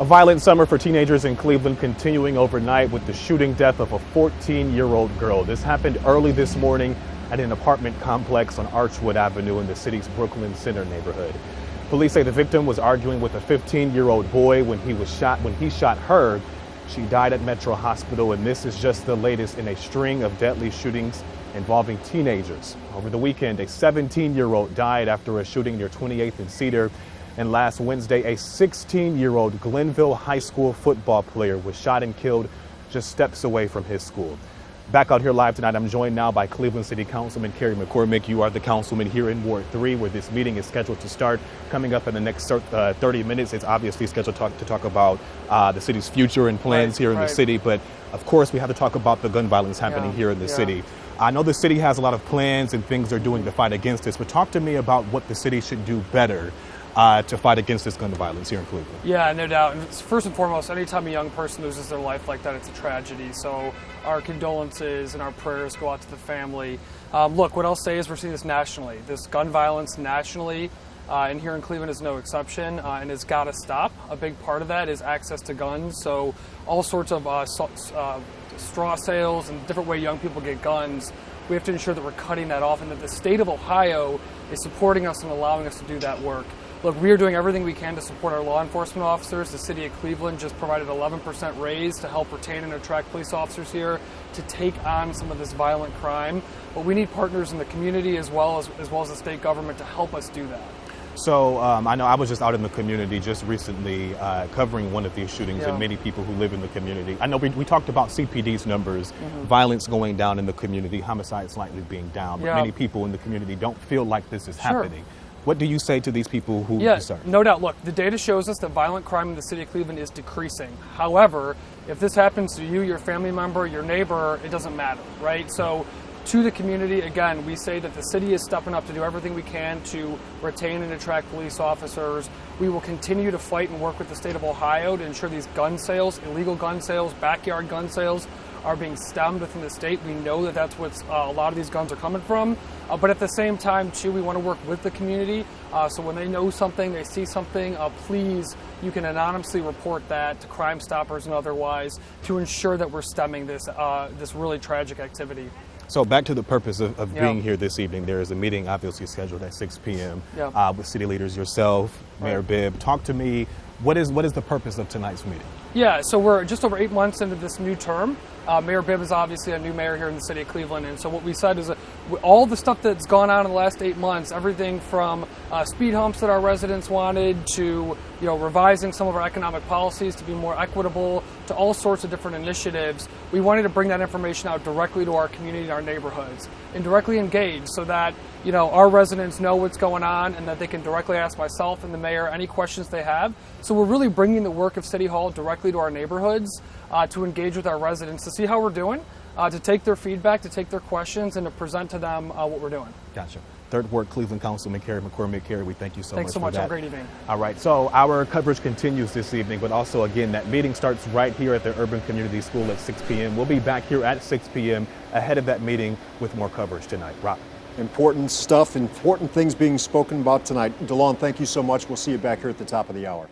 A violent summer for teenagers in Cleveland continuing overnight with the shooting death of a 14-year-old girl. This happened early this morning at an apartment complex on Archwood Avenue in the city's Brooklyn Center neighborhood. Police say the victim was arguing with a 15-year-old boy when he shot her. She died at Metro Hospital, and this is just the latest in a string of deadly shootings involving teenagers. Over the weekend, a 17-year-old died after a shooting near 28th and Cedar. And last Wednesday, a 16-year-old Glenville High School football player was shot and killed just steps away from his school. Back out here live tonight, I'm joined now by Cleveland City Councilman Kerry McCormack. You are the councilman here in Ward 3, where this meeting is scheduled to start. Coming up in the next 30 minutes, it's obviously scheduled to talk about the city's future and plans here in the city. But of course, we have to talk about the gun violence happening here in the city. I know the city has a lot of plans and things they're doing to fight against this, but talk to me about what the city should do better to fight against this gun violence here in Cleveland. Yeah, no doubt. And first and foremost, anytime a young person loses their life like that, it's a tragedy. So our condolences and our prayers go out to the family. Look, what I'll say is we're seeing this nationally. This gun violence nationally, and here in Cleveland is no exception, and it's got to stop. A big part of that is access to guns. So all sorts of straw sales and different way young people get guns. We have to ensure that we're cutting that off and that the state of Ohio is supporting us and allowing us to do that work. Look, we are doing everything we can to support our law enforcement officers. The city of Cleveland just provided an 11% raise to help retain and attract police officers here to take on some of this violent crime. But we need partners in the community as well as the state government to help us do that. So I know I was just out in the community just recently covering one of these shootings and many people who live in the community. I know we talked about CPD's numbers, violence going down in the community, homicide slightly being down, but many people in the community don't feel like this is happening. What do you say to these people who concerned? No doubt. Look, the data shows us that violent crime in the city of Cleveland is decreasing. However, if this happens to you, your family member, your neighbor, it doesn't matter, right? So to the community, again, we say that the city is stepping up to do everything we can to retain and attract police officers. We will continue to fight and work with the state of Ohio to ensure these gun sales, illegal gun sales, backyard gun sales, are being stemmed within the state. We know that that's what a lot of these guns are coming from. But at the same time, too, we want to work with the community. So when they know something, they see something, please, you can anonymously report that to Crime Stoppers and otherwise to ensure that we're stemming this really tragic activity. So back to the purpose of being here this evening. There is a meeting obviously scheduled at 6 p.m. With city leaders, yourself, Mayor Bibb. Talk to me, what is the purpose of tonight's meeting? Yeah, so we're just over 8 months into this new term. Mayor Bibb is obviously a new mayor here in the city of Cleveland, and so what we said is all the stuff that's gone on in the last 8 months, everything from speed humps that our residents wanted to revising some of our economic policies to be more equitable, to all sorts of different initiatives, we wanted to bring that information out directly to our community and our neighborhoods and directly engage so that our residents know what's going on and that they can directly ask myself and the mayor any questions they have. So we're really bringing the work of City Hall directly to our neighborhoods to engage with our residents, to see how we're doing, to take their feedback, to take their questions, and to present to them what we're doing. Gotcha. Third Ward Cleveland Councilman Kerry McCormack. Kerry, we thank you so much for that. Thanks so much. Have a great evening. All right. So our coverage continues this evening, but also, again, that meeting starts right here at the Urban Community School at 6 p.m. We'll be back here at 6 p.m. ahead of that meeting with more coverage tonight. Rob. Important stuff, important things being spoken about tonight. DaLaun, thank you so much. We'll see you back here at the top of the hour.